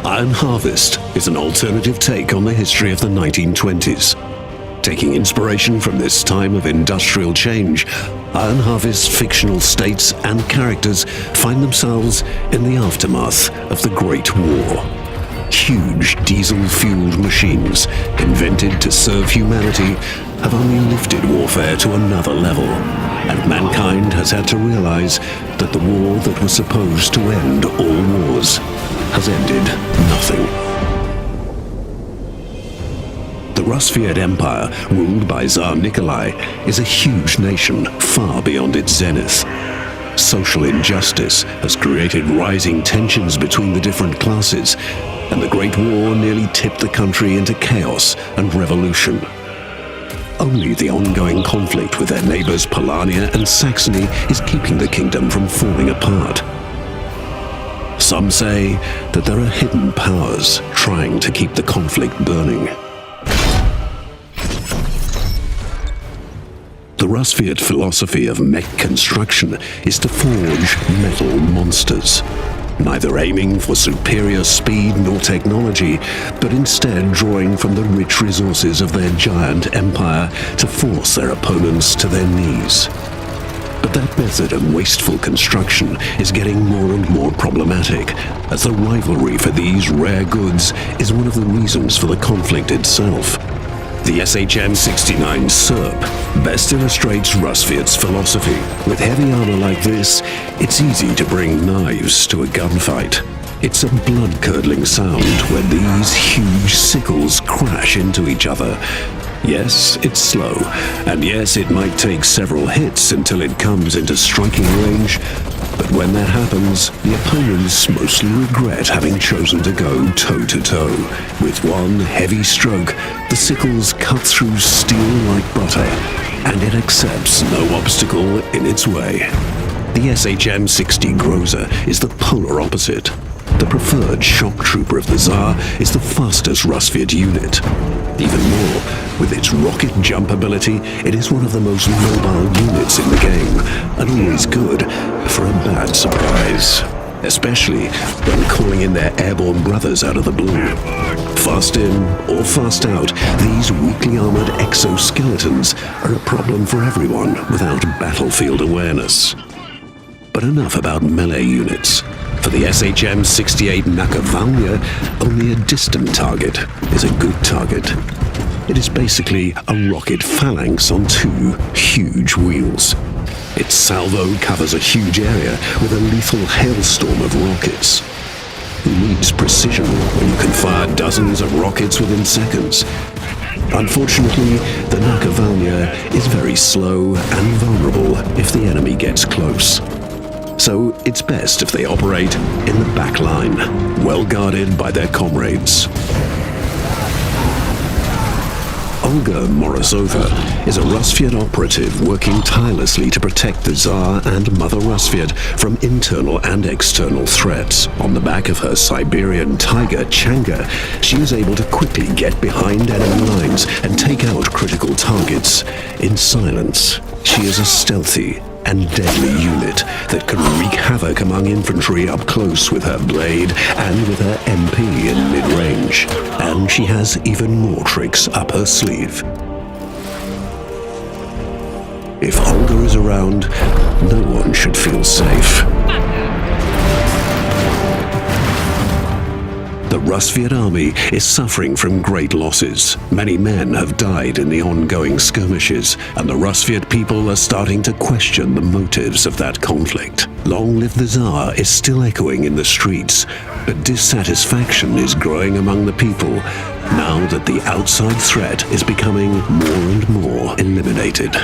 Iron Harvest is an alternative take on the history of the 1920s. Taking inspiration from this time of industrial change, Iron Harvest's fictional states and characters find themselves in the aftermath of the Great War. Huge diesel-fueled machines, invented to serve humanity, have only lifted warfare to another level, and mankind has had to realize that the war that was supposed to end all wars has ended nothing. The Rusviet Empire, ruled by Tsar Nikolai, is a huge nation far beyond its zenith. Social injustice has created rising tensions between the different classes, and the Great War nearly tipped the country into chaos and revolution. Only the ongoing conflict with their neighbors Polania and Saxony is keeping the kingdom from falling apart. Some say that there are hidden powers trying to keep the conflict burning. The Rusviet philosophy of mech construction is to forge metal monsters, neither aiming for superior speed nor technology, but instead drawing from the rich resources of their giant empire to force their opponents to their knees. But that method of wasteful construction is getting more and more problematic, as the rivalry for these rare goods is one of the reasons for the conflict itself. The SHM-69 SERP best illustrates Rusviet's philosophy. With heavy armor like this, it's easy to bring knives to a gunfight. It's a blood-curdling sound when these huge sickles crash into each other. Yes, it's slow, and yes, it might take several hits until it comes into striking range, but when that happens, the opponents mostly regret having chosen to go toe-to-toe. With one heavy stroke, the sickles cut through steel like butter, and it accepts no obstacle in its way. The SHM-60 Groza is the polar opposite. The preferred shock trooper of the Tsar is the fastest Rusviet unit. Even more, with its rocket jump ability, it is one of the most mobile units in the game, and always good for a bad surprise. Especially when calling in their airborne brothers out of the blue. Fast in or fast out, these weakly armored exoskeletons are a problem for everyone without battlefield awareness. But enough about melee units. For the SHM-68 Nakovalnya, only a distant target is a good target. It is basically a rocket phalanx on two huge wheels. Its salvo covers a huge area with a lethal hailstorm of rockets. Who needs precision when you can fire dozens of rockets within seconds? Unfortunately, the Nakovalnya is very slow and vulnerable if the enemy gets close. So it's best if they operate in the back line, well guarded by their comrades. Olga Morozova is a Rusviet operative working tirelessly to protect the Tsar and Mother Rusviet from internal and external threats. On the back of her Siberian tiger, Changa, she is able to quickly get behind enemy lines and take out critical targets in silence. She is a stealthy and deadly unit that can wreak havoc among infantry up close with her blade and with her MP in mid-range. And she has even more tricks up her sleeve. If Olga is around, no one should feel safe. The Rusviet army is suffering from great losses. Many men have died in the ongoing skirmishes, and the Rusviet people are starting to question the motives of that conflict. Long Live the Tsar is still echoing in the streets, but dissatisfaction is growing among the people now that the outside threat is becoming more and more eliminated.